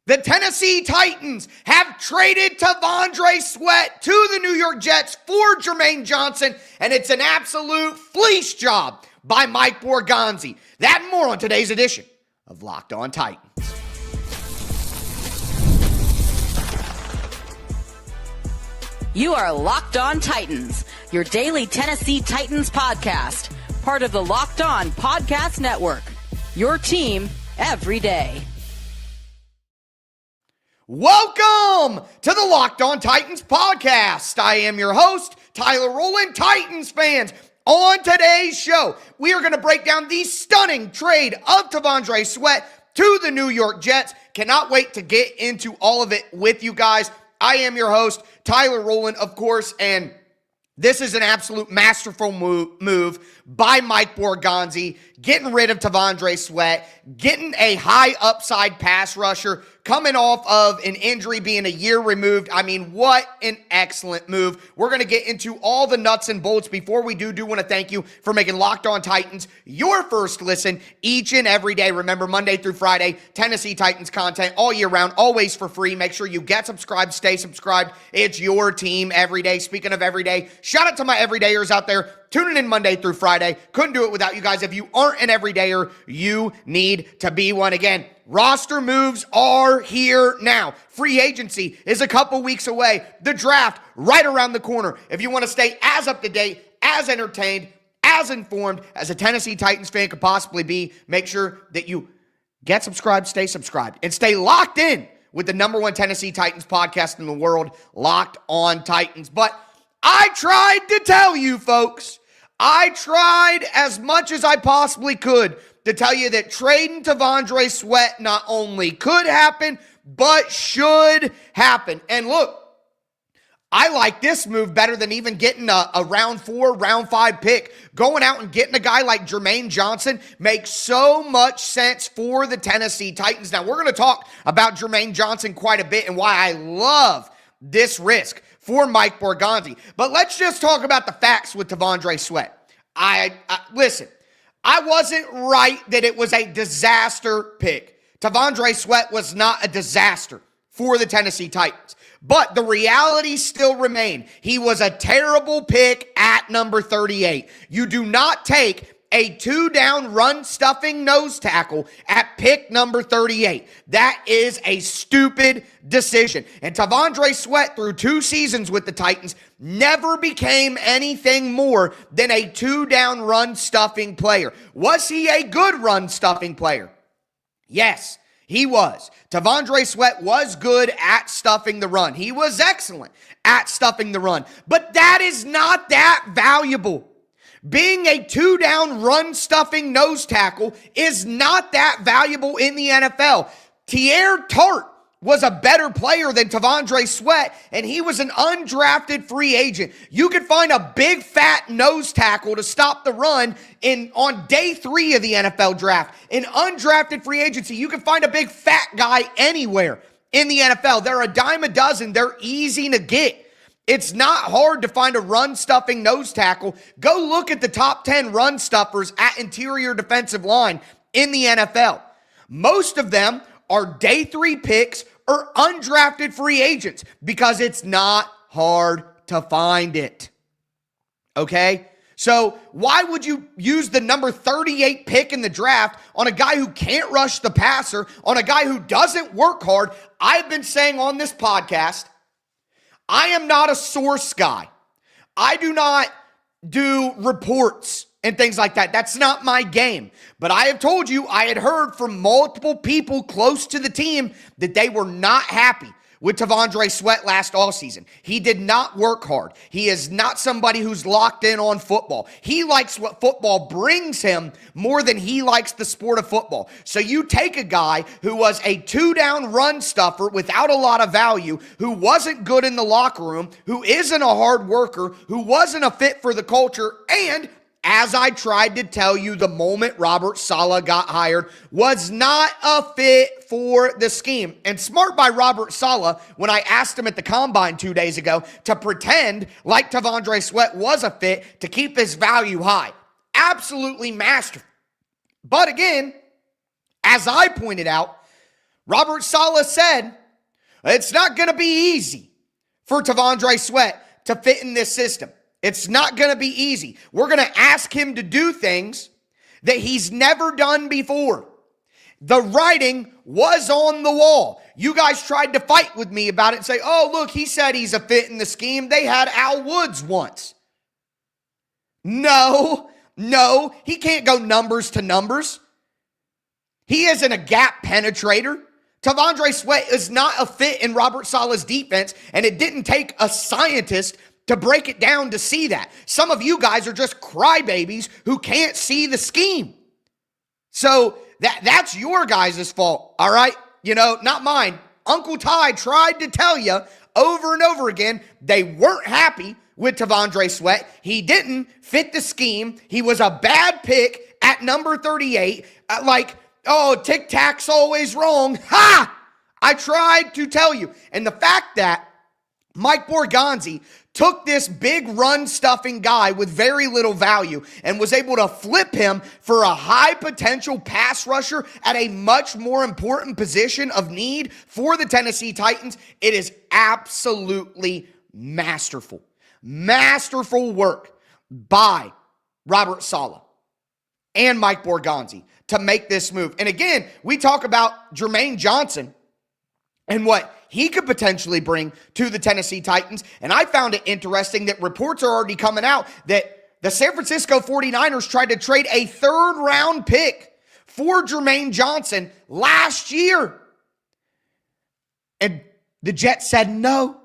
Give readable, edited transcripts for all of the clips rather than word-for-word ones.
The Tennessee Titans have traded T'Vondre Sweat to the New York Jets for Jermaine Johnson, and it's an absolute fleece job by Mike Borgonzi. That and more on today's edition of Locked On Titans. You are Locked On Titans, your daily Tennessee Titans podcast, part of the Locked On Podcast Network, your team every day. Welcome to the Locked On Titans podcast. I am your host, Tyler Rowland. Titans fans, on today's show, we are going to break down the stunning trade of T'Vondre Sweat to the New York Jets. Cannot wait to get into all of it with you guys. I am your host, Tyler Rowland, of course, and this is an absolute masterful move by Mike Borgonzi, getting rid of T'Vondre Sweat, getting a high upside pass rusher, coming off of an injury, being a year removed. I mean, what an excellent move. We're going to get into all the nuts and bolts. Before we do want to thank you for making Locked On Titans your first listen each and every day. Remember, Monday through Friday, Tennessee Titans content all year round, always for free. Make sure you get subscribed, stay subscribed. It's your team every day. Speaking of every day, shout out to my everydayers out there tuning in Monday through Friday. Couldn't do it without you guys. If you aren't an everydayer, you need to be one. Again, roster moves are here now. Free agency is a couple weeks away. The draft right around the corner. If you want to stay as up to date, as entertained, as informed as a Tennessee Titans fan could possibly be, make sure that you get subscribed, stay subscribed, and stay locked in with the number one Tennessee Titans podcast in the world, Locked On Titans. But I tried to tell you folks, I tried as much as I possibly could to tell you that trading T'Vondre Sweat not only could happen, but should happen. And look, I like this move better than even getting a round 4, round 5 pick. Going out and getting a guy like Jermaine Johnson makes so much sense for the Tennessee Titans. Now, we're going to talk about Jermaine Johnson quite a bit and why I love this risk for Mike Borgonzi. But let's just talk about the facts with T'Vondre Sweat. Listen, I wasn't right that it was a disaster pick. T'Vondre Sweat was not a disaster for the Tennessee Titans. But the reality still remained. He was a terrible pick at number 38. You do not take a 2-down run-stuffing nose tackle at pick number 38. That is a stupid decision. And T'Vondre Sweat, through 2 seasons with the Titans, never became anything more than a 2-down run-stuffing player. Was he a good run-stuffing player? Yes, he was. T'Vondre Sweat was good at stuffing the run. He was excellent at stuffing the run. But that is not that valuable. Being a 2-down run-stuffing nose tackle is not that valuable in the NFL. Teair Tart was a better player than T'Vondre Sweat, and he was an undrafted free agent. You could find a big, fat nose tackle to stop the run on day 3 of the NFL draft. In undrafted free agency, you can find a big, fat guy anywhere in the NFL. They're a dime a dozen. They're easy to get. It's not hard to find a run-stuffing nose tackle. Go look at the top 10 run stuffers at interior defensive line in the NFL. Most of them are day 3 picks or undrafted free agents because it's not hard to find it. Okay? So why would you use the number 38 pick in the draft on a guy who can't rush the passer, on a guy who doesn't work hard? I've been saying on this podcast, I am not a source guy. I do not do reports and things like that. That's not my game. But I have told you, I had heard from multiple people close to the team that they were not happy with T'Vondre Sweat last offseason. He did not work hard. He is not somebody who's locked in on football. He likes what football brings him more than he likes the sport of football. So you take a guy who was a 2-down run stuffer without a lot of value, who wasn't good in the locker room, who isn't a hard worker, who wasn't a fit for the culture, and as I tried to tell you the moment Robert Saleh got hired, was not a fit for the scheme. And smart by Robert Saleh when I asked him at the Combine 2 days ago to pretend like T'Vondre Sweat was a fit to keep his value high. Absolutely masterful. But again, as I pointed out, Robert Saleh said it's not going to be easy for T'Vondre Sweat to fit in this system. It's not going to be easy. We're going to ask him to do things that he's never done before. The writing was on the wall. You guys tried to fight with me about it and say, oh, look, he said he's a fit in the scheme. They had Al Woods once. No, he can't go numbers to numbers. He isn't a gap penetrator. T'Vondre Sweat is not a fit in Robert Saleh's defense, and it didn't take a scientist to break it down to see that. Some of you guys are just crybabies who can't see the scheme. So that's your guys' fault, all right? Not mine. Uncle Ty tried to tell you over and over again they weren't happy with T'Vondre Sweat. He didn't fit the scheme. He was a bad pick at number 38. Tic-tac's always wrong. Ha! I tried to tell you. And the fact that Mike Borgonzi took this big run-stuffing guy with very little value and was able to flip him for a high-potential pass rusher at a much more important position of need for the Tennessee Titans, it is absolutely masterful. Masterful work by Robert Saleh and Mike Borgonzi to make this move. And again, we talk about Jermaine Johnson and what he could potentially bring to the Tennessee Titans. And I found it interesting that reports are already coming out that the San Francisco 49ers tried to trade a third-round pick for Jermaine Johnson last year. And the Jets said no.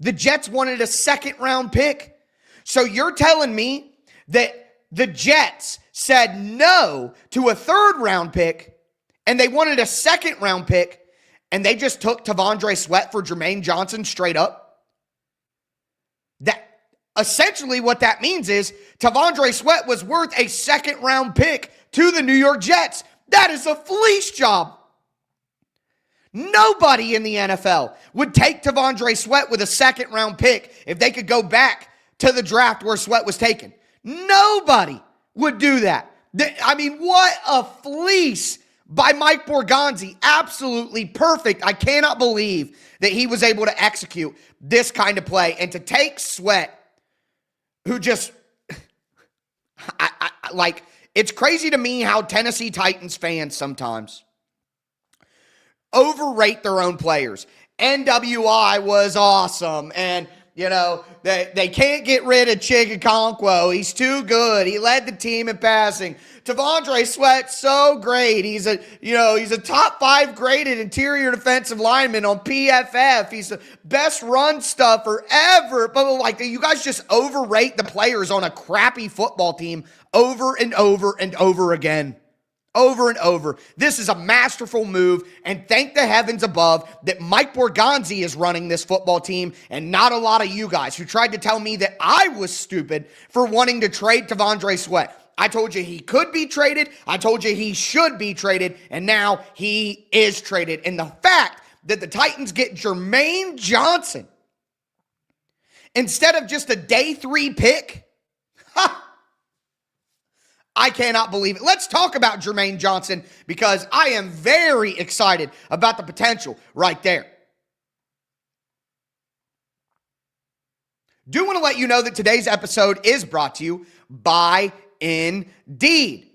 The Jets wanted a second-round pick. So you're telling me that the Jets said no to a third-round pick, and they wanted a second-round pick, and they just took T'Vondre Sweat for Jermaine Johnson straight up? That essentially what that means is T'Vondre Sweat was worth a second-round pick to the New York Jets. That is a fleece job. Nobody in the NFL would take T'Vondre Sweat with a second-round pick if they could go back to the draft where Sweat was taken. Nobody would do that. What a fleece by Mike Borgonzi. Absolutely perfect. I cannot believe that he was able to execute this kind of play and to take Sweat, who just, it's crazy to me how Tennessee Titans fans sometimes overrate their own players. NWI was awesome, and they can't get rid of Chigakonkwo. He's too good. He led the team in passing. T'Vondre Sweat's so great. He's a top 5 graded interior defensive lineman on PFF. He's the best run stuffer ever. But you guys just overrate the players on a crappy football team over and over and over again. Over and over. This is a masterful move, and thank the heavens above that Mike Borgonzi is running this football team and not a lot of you guys who tried to tell me that I was stupid for wanting to trade T'Vondre Sweat. I told you he could be traded. I told you he should be traded, and now he is traded. And the fact that the Titans get Jermaine Johnson instead of just a day 3 pick, I cannot believe it. Let's talk about Jermaine Johnson because I am very excited about the potential right there. Do want to let you know that today's episode is brought to you by Indeed.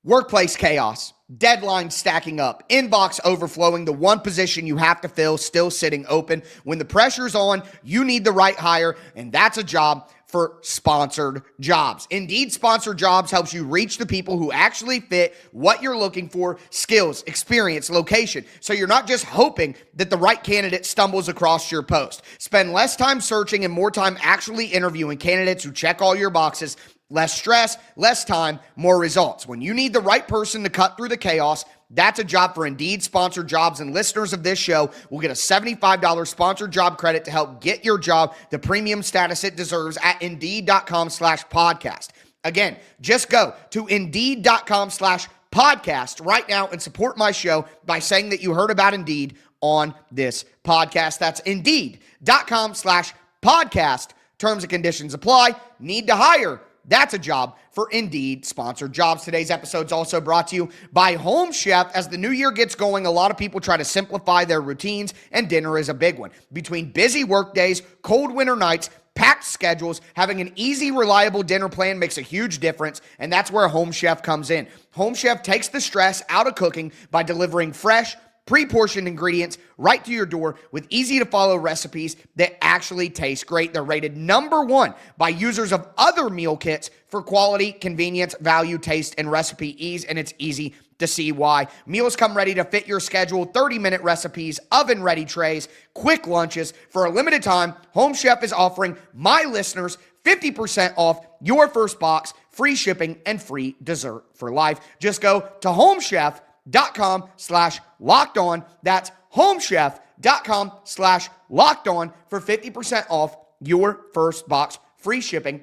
Workplace chaos, deadlines stacking up, inbox overflowing, the one position you have to fill still sitting open. When the pressure's on, you need the right hire, and that's a job for sponsored jobs. Indeed Sponsored Jobs helps you reach the people who actually fit what you're looking for, skills, experience, location. So you're not just hoping that the right candidate stumbles across your post. Spend less time searching and more time actually interviewing candidates who check all your boxes. Less stress, less time, more results. When you need the right person to cut through the chaos, that's a job for Indeed Sponsored Jobs, and listeners of this show will get a $75 sponsored job credit to help get your job the premium status it deserves at Indeed.com/podcast. Again, just go to Indeed.com/podcast right now and support my show by saying that you heard about Indeed on this podcast. That's Indeed.com/podcast. Terms and conditions apply. Need to hire? That's a job for Indeed sponsored jobs. Today's episode is also brought to you by Home Chef. As the new year gets going, a lot of people try to simplify their routines, and dinner is a big one. Between busy work days, cold winter nights, packed schedules, having an easy, reliable dinner plan makes a huge difference, and that's where Home Chef comes in. Home Chef takes the stress out of cooking by delivering fresh, pre-portioned ingredients right to your door with easy-to-follow recipes that actually taste great. They're rated #1 by users of other meal kits for quality, convenience, value, taste, and recipe ease, and it's easy to see why. Meals come ready to fit your schedule, 30-minute recipes, oven-ready trays, quick lunches. For a limited time, Home Chef is offering my listeners 50% off your first box, free shipping, and free dessert for life. Just go to homechef.com/lockedon. That's homechef.com/lockedon for 50% off your first box, free shipping,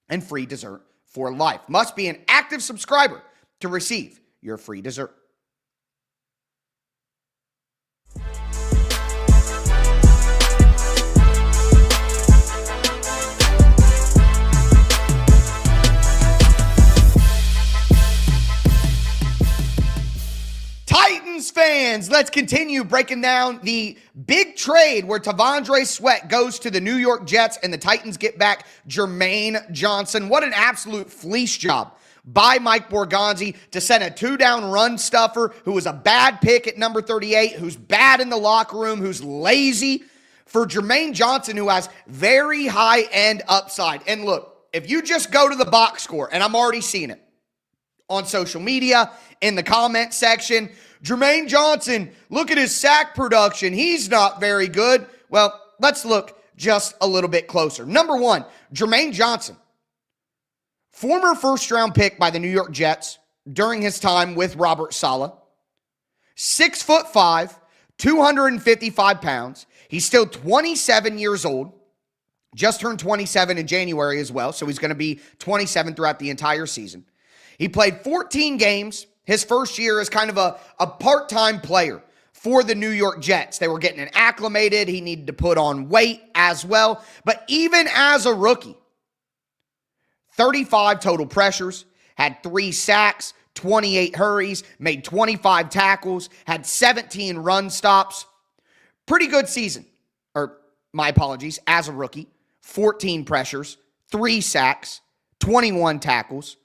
and free dessert for life. Must be an active subscriber to receive your free dessert. Titans fans, let's continue breaking down the big trade where T'Vondre Sweat goes to the New York Jets and the Titans get back Jermaine Johnson. What an absolute fleece job by Mike Borgonzi to send a 2-down run stuffer who was a bad pick at number 38, who's bad in the locker room, who's lazy, for Jermaine Johnson, who has very high-end upside. And look, if you just go to the box score, and I'm already seeing it on social media, in the comment section, Jermaine Johnson, look at his sack production. He's not very good. Well, let's look just a little bit closer. Number 1, Jermaine Johnson, former first-round pick by the New York Jets during his time with Robert Saleh, 6'5", 255 pounds. He's still 27 years old. Just turned 27 in January as well, so he's going to be 27 throughout the entire season. He played 14 games his first year as kind of a part-time player for the New York Jets. They were getting him acclimated. He needed to put on weight as well. But even as a rookie, 35 total pressures, had 3 sacks, 28 hurries, made 25 tackles, had 17 run stops. Pretty good season. Or, my apologies, as a rookie. 14 pressures, 3 sacks, 21 tackles,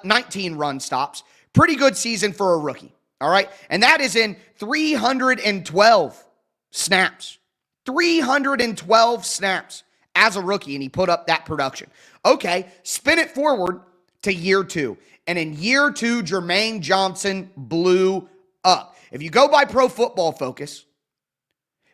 19 run stops. Pretty good season for a rookie, all right? And that is in 312 snaps. 312 snaps as a rookie, and he put up that production. Okay, spin it forward to year 2. And in year 2, Jermaine Johnson blew up. If you go by Pro Football Focus,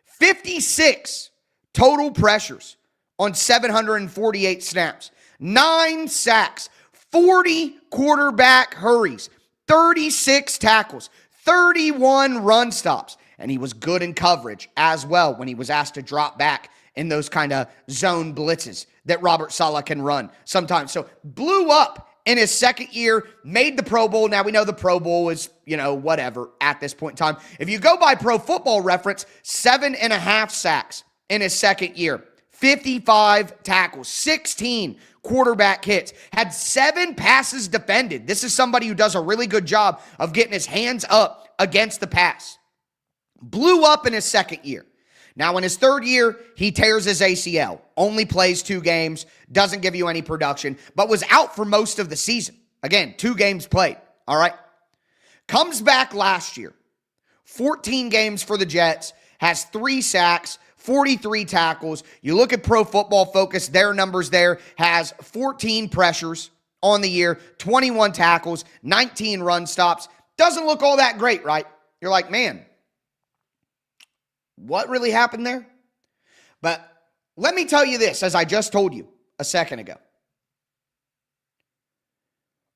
56 total pressures on 748 snaps, 9 sacks, 40 quarterback hurries, 36 tackles, 31 run stops, and he was good in coverage as well when he was asked to drop back in those kind of zone blitzes that Robert Saleh can run sometimes. So blew up in his second year, made the Pro Bowl. Now we know the Pro Bowl is, whatever at this point in time. If you go by Pro Football Reference, 7.5 sacks in his second year, 55 tackles, 16 quarterback hits, had 7 passes defended. This is somebody who does a really good job of getting his hands up against the pass. Blew up in his second year. Now, in his third year, he tears his ACL, only plays 2 games, doesn't give you any production, but was out for most of the season. Again, 2 games played, all right? Comes back last year, 14 games for the Jets, has 3 sacks, 43 tackles. You look at Pro Football Focus, their numbers there, has 14 pressures on the year, 21 tackles, 19 run stops. Doesn't look all that great, right? You're like, man, what really happened there? But let me tell you this, as I just told you a second ago.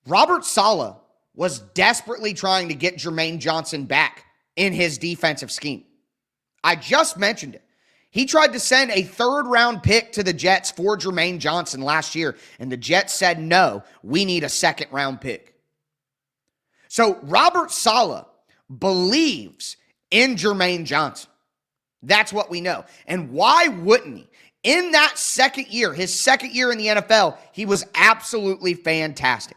Robert Saleh was desperately trying to get Jermaine Johnson back in his defensive scheme. I just mentioned it. He tried to send a 3rd-round pick to the Jets for Jermaine Johnson last year, and the Jets said, no, we need a 2nd-round pick. So Robert Saleh believes in Jermaine Johnson. That's what we know. And why wouldn't he? In that second year, his second year in the NFL, he was absolutely fantastic.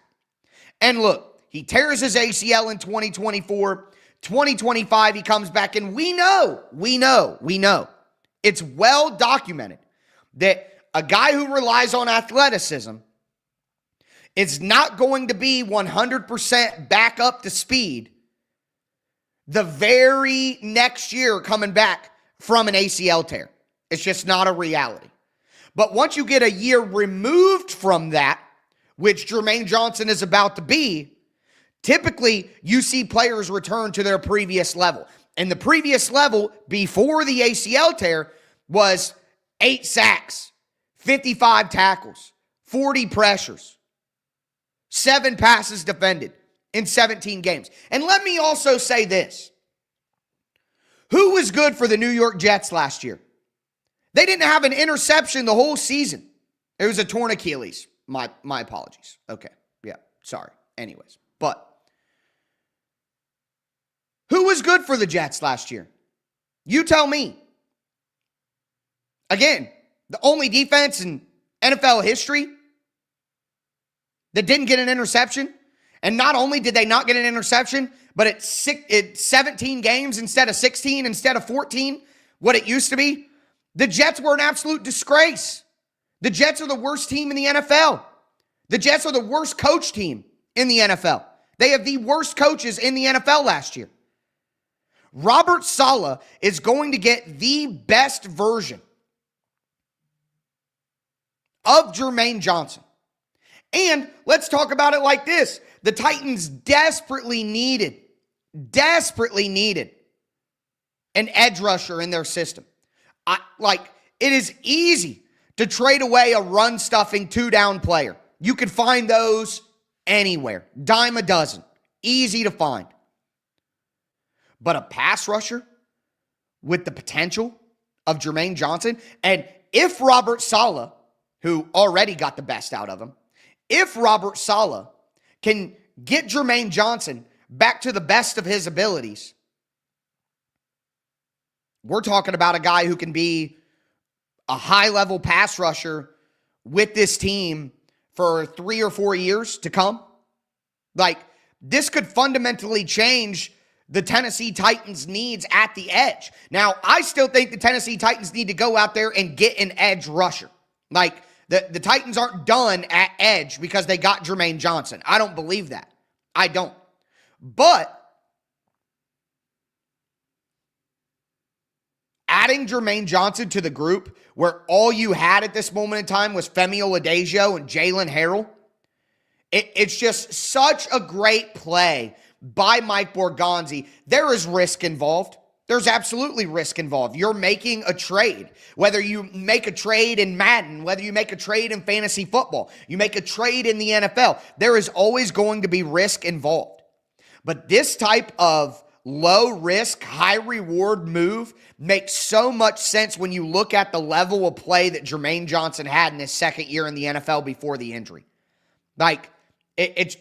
And look, he tears his ACL in 2024. 2025, he comes back, and we know. It's well documented that a guy who relies on athleticism is not going to be 100% back up to speed the very next year coming back from an ACL tear. It's just not a reality. But once you get a year removed from that, which Jermaine Johnson is about to be, typically you see players return to their previous level. And the previous level before the ACL tear was 8 sacks, 55 tackles, 40 pressures, 7 passes defended in 17 games. And let me also say this. Who was good for the New York Jets last year? They didn't have an interception the whole season. It was a torn Achilles. My apologies. Okay. Yeah. Sorry. Anyways. But who was good for the Jets last year? You tell me. Again, the only defense in NFL history that didn't get an interception. And not only did they not get an interception, but it's 17 games instead of 16, instead of 14, what it used to be. The Jets were an absolute disgrace. The Jets are the worst team in the NFL. The Jets are the worst coach team in the NFL. They have the worst coaches in the NFL last year. Robert Saleh is going to get the best version of Jermaine Johnson. And let's talk about it like this. The Titans desperately needed an edge rusher in their system. It is easy to trade away a run-stuffing 2-down player. You can find those anywhere. Dime a dozen. Easy to find. But a pass rusher with the potential of Jermaine Johnson, and if Robert Saleh, who already got the best out of him, if Robert Saleh can get Jermaine Johnson back to the best of his abilities, we're talking about a guy who can be a high-level pass rusher with this team for 3 or 4 years to come. This could fundamentally change the Tennessee Titans' needs at the edge. Now, I still think the Tennessee Titans need to go out there and get an edge rusher. The Titans aren't done at edge because they got Jermaine Johnson. I don't believe that. I don't. But adding Jermaine Johnson to the group where all you had at this moment in time was Femi Oladejo and Jalen Harrell, it's just such a great play by Mike Borgonzi. There is risk involved. There's absolutely risk involved. You're making a trade. Whether you make a trade in Madden, whether you make a trade in fantasy football, you make a trade in the NFL, there is always going to be risk involved. But this type of low risk, high reward move makes so much sense when you look at the level of play that Jermaine Johnson had in his second year in the NFL before the injury. It's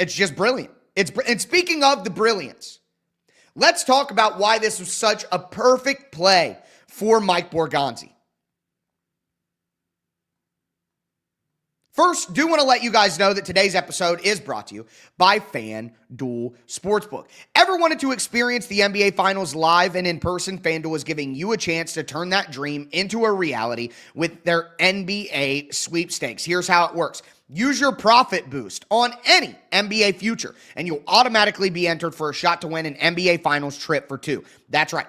just brilliant. And speaking of the brilliance, let's talk about why this was such a perfect play for Mike Borgonzi. First, do want to let you guys know that today's episode is brought to you by FanDuel Sportsbook. Ever wanted to experience the NBA Finals live and in person? FanDuel is giving you a chance to turn that dream into a reality with their NBA sweepstakes. Here's how it works. Use your profit boost on any NBA future, and you'll automatically be entered for a shot to win an NBA Finals trip for 2. That's right.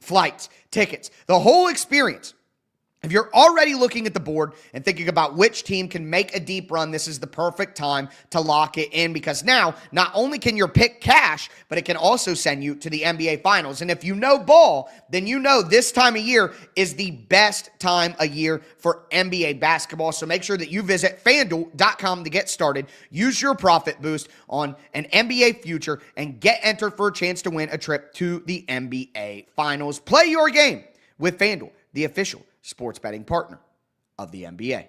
Flights, tickets, the whole experience. If you're already looking at the board and thinking about which team can make a deep run, this is the perfect time to lock it in, because now not only can your pick cash, but it can also send you to the NBA Finals. And if you know ball, then you know this time of year is the best time of year for NBA basketball. So make sure that you visit FanDuel.com to get started. Use your profit boost on an NBA future and get entered for a chance to win a trip to the NBA Finals. Play your game with FanDuel, the official sports betting partner of the NBA.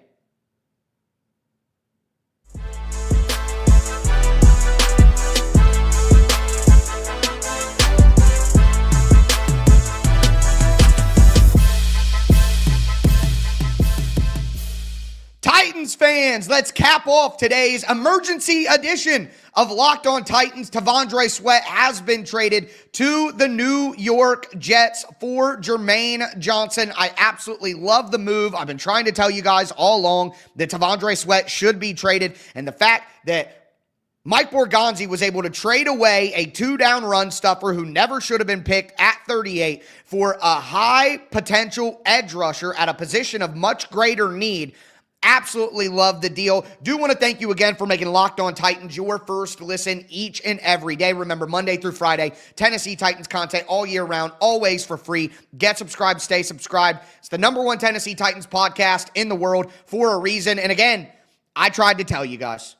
fans, let's cap off today's emergency edition of Locked On Titans. T'Vondre Sweat has been traded to the New York Jets for Jermaine Johnson. I absolutely love the move. I've been trying to tell you guys all along that T'Vondre Sweat should be traded, and the fact that Mike Borgonzi was able to trade away a two-down run stuffer who never should have been picked at 38 for a high potential edge rusher at a position of much greater need. Absolutely love the deal. Do want to thank you again for making Locked On Titans your first listen each and every day. Remember, Monday through Friday, Tennessee Titans content all year round, always for free. Get subscribed, stay subscribed. It's the #1 Tennessee Titans podcast in the world for a reason. And again, I tried to tell you guys.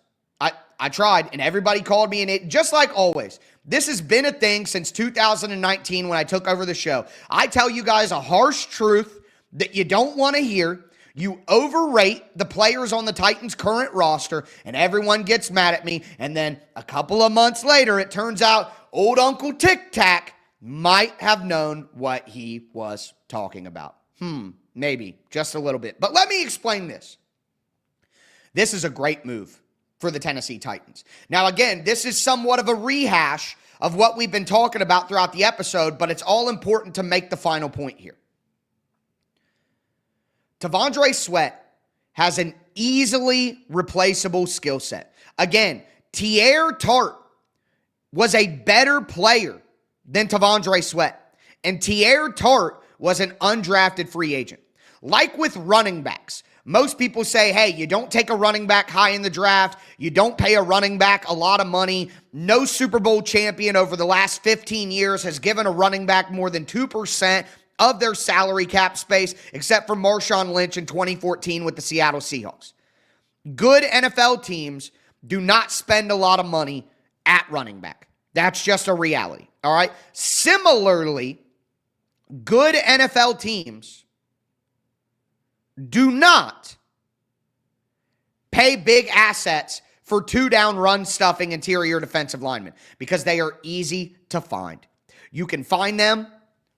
I tried, and everybody called me an idiot, just like always. This has been a thing since 2019 when I took over the show. I tell you guys a harsh truth that you don't want to hear. You overrate the players on the Titans' current roster, and everyone gets mad at me. And then a couple of months later, it turns out old Uncle Tic Tac might have known what he was talking about. Maybe, just a little bit. But let me explain this. This is a great move for the Tennessee Titans. Now, again, this is somewhat of a rehash of what we've been talking about throughout the episode, but it's all important to make the final point here. T'Vondre Sweat has an easily replaceable skill set. Again, Teair Tart was a better player than T'Vondre Sweat, and Teair Tart was an undrafted free agent. Like with running backs, most people say, hey, you don't take a running back high in the draft. You don't pay a running back a lot of money. No Super Bowl champion over the last 15 years has given a running back more than 2% of their salary cap space, except for Marshawn Lynch in 2014 with the Seattle Seahawks. Good NFL teams do not spend a lot of money at running back. That's just a reality, all right? Similarly, good NFL teams do not pay big assets for two-down run stuffing interior defensive linemen because they are easy to find. You can find them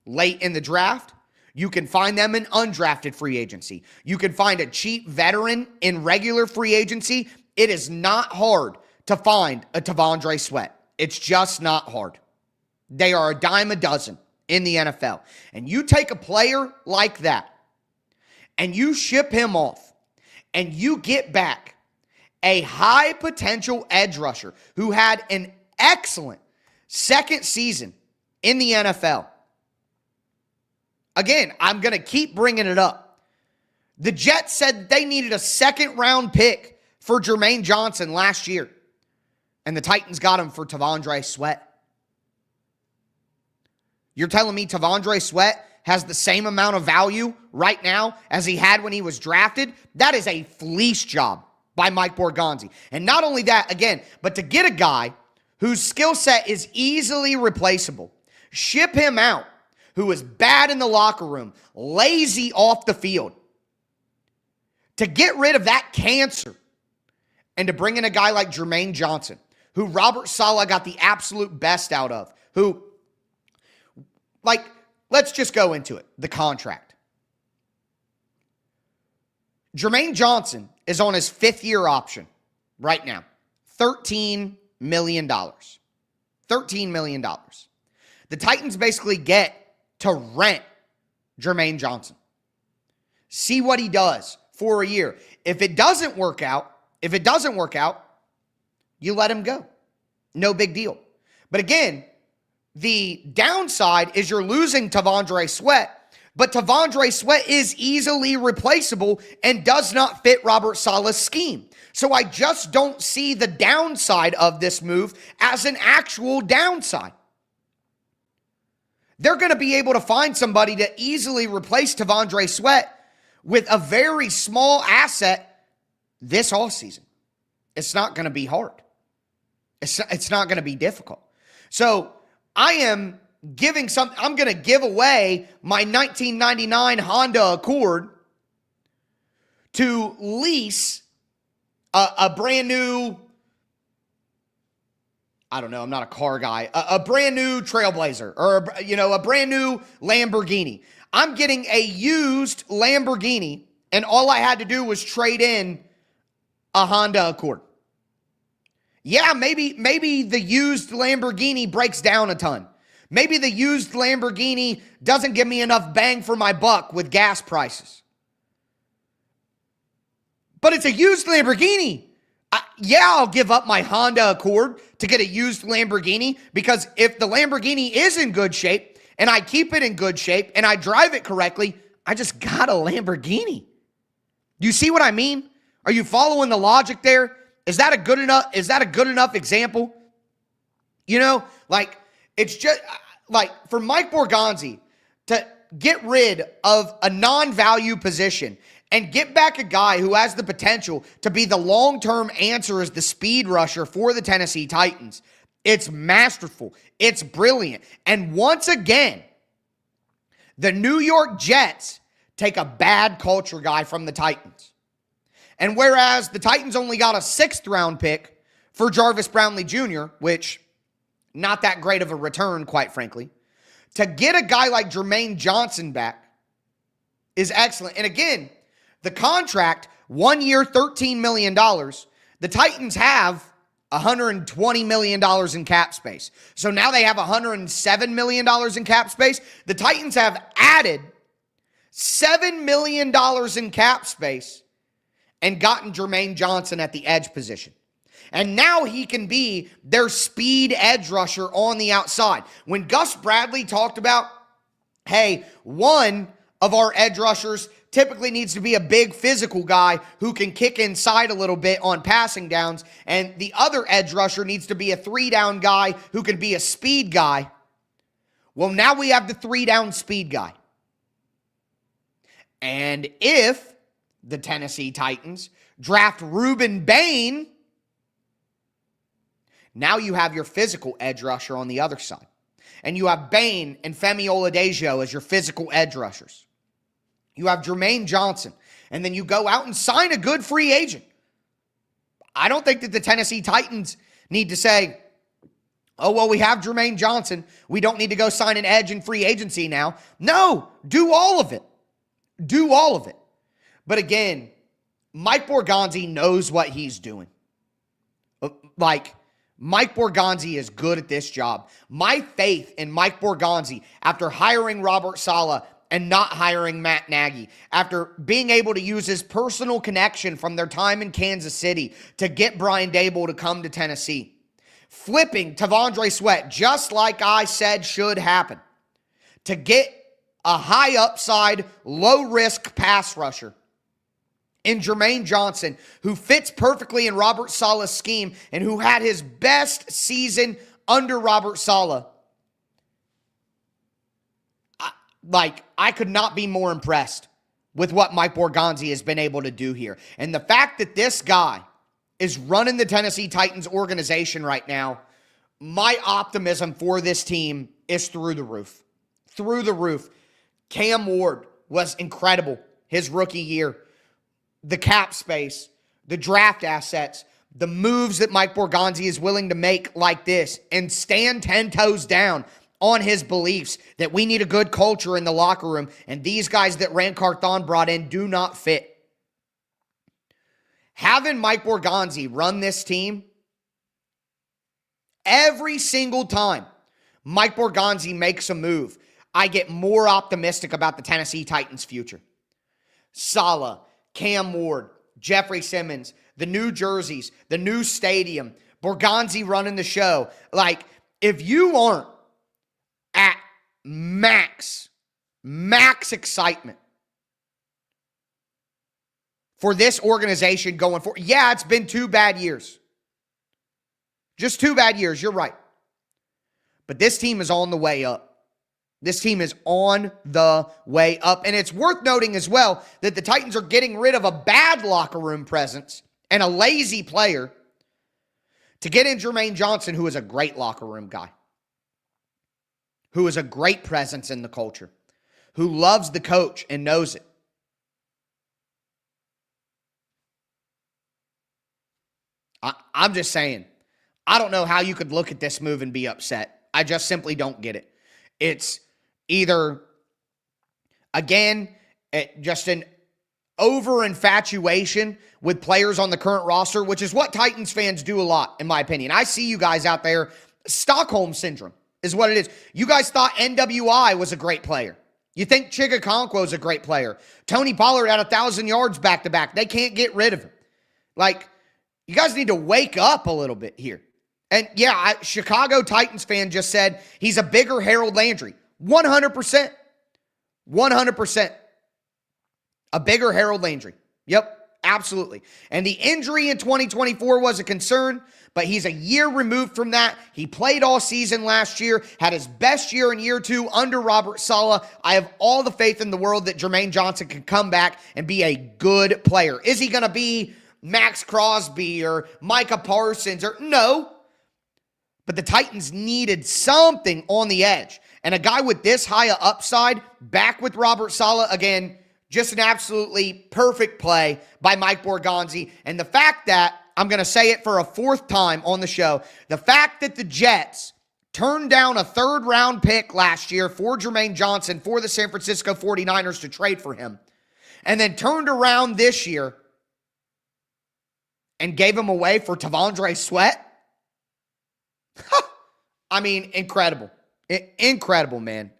late in the draft. You can find them in undrafted free agency. You can find a cheap veteran in regular free agency. It is not hard to find a T'Vondre Sweat. It's just not hard. They are a dime a dozen in the NFL. And you take a player like that, and you ship him off, and you get back a high potential edge rusher who had an excellent second season in the NFL. Again, I'm going to keep bringing it up. The Jets said they needed a second-round pick for Jermaine Johnson last year, and the Titans got him for T'Vondre Sweat. You're telling me T'Vondre Sweat has the same amount of value right now as he had when he was drafted? That is a fleece job by Mike Borgonzi. And not only that, again, but to get a guy whose skill set is easily replaceable, ship him out, who is bad in the locker room, lazy off the field, to get rid of that cancer and to bring in a guy like Jermaine Johnson, who Robert Saleh got the absolute best out of, who, like, let's just go into it. The contract. Jermaine Johnson is on his 5th-year option right now. $13 million. $13 million. The Titans basically get to rent Jermaine Johnson. See what he does for a year. If it doesn't work out, you let him go. No big deal. But again, the downside is you're losing T'Vondre Sweat, but T'Vondre Sweat is easily replaceable and does not fit Robert Saleh's scheme. So I just don't see the downside of this move as an actual downside. They're going to be able to find somebody to easily replace T'Vondre Sweat with a very small asset this offseason. It's not going to be hard. It's not going to be difficult. So I'm going to give away my 1999 Honda Accord to lease a brand new, I don't know, I'm not a car guy, a brand new Trailblazer or, a brand new Lamborghini. I'm getting a used Lamborghini, and all I had to do was trade in a Honda Accord. Yeah, maybe the used Lamborghini breaks down a ton. Maybe the used Lamborghini doesn't give me enough bang for my buck with gas prices. But it's a used Lamborghini. I'll give up my Honda Accord to get a used Lamborghini, because if the Lamborghini is in good shape and I keep it in good shape and I drive it correctly, I just got a Lamborghini. Do you see what I mean? Are you following the logic there? Is that a good enough example? You know, like, it's just like for Mike Borgonzi to get rid of a non-value position and get back a guy who has the potential to be the long-term answer as the speed rusher for the Tennessee Titans. It's masterful. It's brilliant. And once again, the New York Jets take a bad culture guy from the Titans. And whereas the Titans only got a 6th round pick for Jarvis Brownlee Jr., which not that great of a return, quite frankly, to get a guy like Jermaine Johnson back is excellent. And again, the contract, 1 year, $13 million. The Titans have $120 million in cap space. So now they have $107 million in cap space. The Titans have added $7 million in cap space and gotten Jermaine Johnson at the edge position. And now he can be their speed edge rusher on the outside. When Gus Bradley talked about, hey, one of our edge rushers typically needs to be a big physical guy who can kick inside a little bit on passing downs, and the other edge rusher needs to be a 3-down guy who can be a speed guy. Well, now we have the 3-down speed guy. And if the Tennessee Titans draft Ruben Bain, now you have your physical edge rusher on the other side. And you have Bain and Femi Oladejo as your physical edge rushers. You have Jermaine Johnson. And then you go out and sign a good free agent. I don't think that the Tennessee Titans need to say, oh, well, we have Jermaine Johnson. We don't need to go sign an edge in free agency now. No, do all of it. Do all of it. But again, Mike Borgonzi knows what he's doing. Mike Borgonzi is good at this job. My faith in Mike Borgonzi, after hiring Robert Saleh and not hiring Matt Nagy, after being able to use his personal connection from their time in Kansas City to get Brian Daboll to come to Tennessee, flipping T'Vondre Sweat, just like I said should happen, to get a high upside, low risk pass rusher in Jermaine Johnson, who fits perfectly in Robert Saleh's scheme and who had his best season under Robert Saleh. I could not be more impressed with what Mike Borgonzi has been able to do here. And the fact that this guy is running the Tennessee Titans organization right now, my optimism for this team is through the roof. Through the roof. Cam Ward was incredible his rookie year. The cap space, the draft assets, the moves that Mike Borgonzi is willing to make like this and stand 10 toes down on his beliefs that we need a good culture in the locker room, and these guys that Rand Carthon brought in do not fit. Having Mike Borgonzi run this team, every single time Mike Borgonzi makes a move, I get more optimistic about the Tennessee Titans' future. Saleh, Cam Ward, Jeffrey Simmons, the new jerseys, the new stadium, Borgonzi running the show. If you aren't at max excitement for this organization going forward, yeah, it's been 2 bad years. Just 2 bad years, you're right. But this team is on the way up. This team is on the way up. And it's worth noting as well that the Titans are getting rid of a bad locker room presence and a lazy player to get in Jermaine Johnson, who is a great locker room guy, who is a great presence in the culture, who loves the coach and knows it. I'm just saying, I don't know how you could look at this move and be upset. I just simply don't get it. It's either, again, just over infatuation with players on the current roster, which is what Titans fans do a lot, in my opinion. I see you guys out there. Stockholm syndrome is what it is. You guys thought NWI was a great player. You think Chigakonkwo is a great player. Tony Pollard had 1,000 yards back-to-back. They can't get rid of him. Like, you guys need to wake up a little bit here. And yeah, Chicago Titans fan just said he's a bigger Harold Landry. 100%. 100%. A bigger Harold Landry. Yep, absolutely. And the injury in 2024 was a concern, but he's a year removed from that. He played all season last year, had his best year in year 2 under Robert Saleh. I have all the faith in the world that Jermaine Johnson can come back and be a good player. Is he going to be Max Crosby or Micah Parsons? No. But the Titans needed something on the edge. And a guy with this high a upside, back with Robert Saleh, again, just an absolutely perfect play by Mike Borgonzi. And the fact that, I'm going to say it for a 4th time on the show, the fact that the Jets turned down a 3rd-round pick last year for Jermaine Johnson for the San Francisco 49ers to trade for him, and then turned around this year and gave him away for Tavondre Sweat. I mean, incredible. Incredible, man.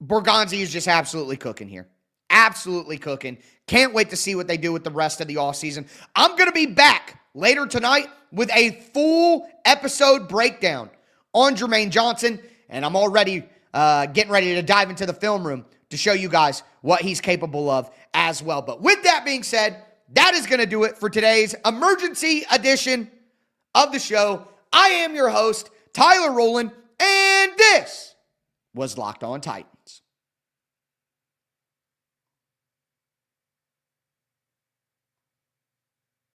Borgonzi is just absolutely cooking here. Absolutely cooking. Can't wait to see what they do with the rest of the offseason. I'm going to be back later tonight with a full episode breakdown on Jermaine Johnson, and I'm already getting ready to dive into the film room to show you guys what he's capable of as well. But with that being said, that is going to do it for today's emergency edition of the show. I am your host, Tyler Rowland, and this was Locked On Titans.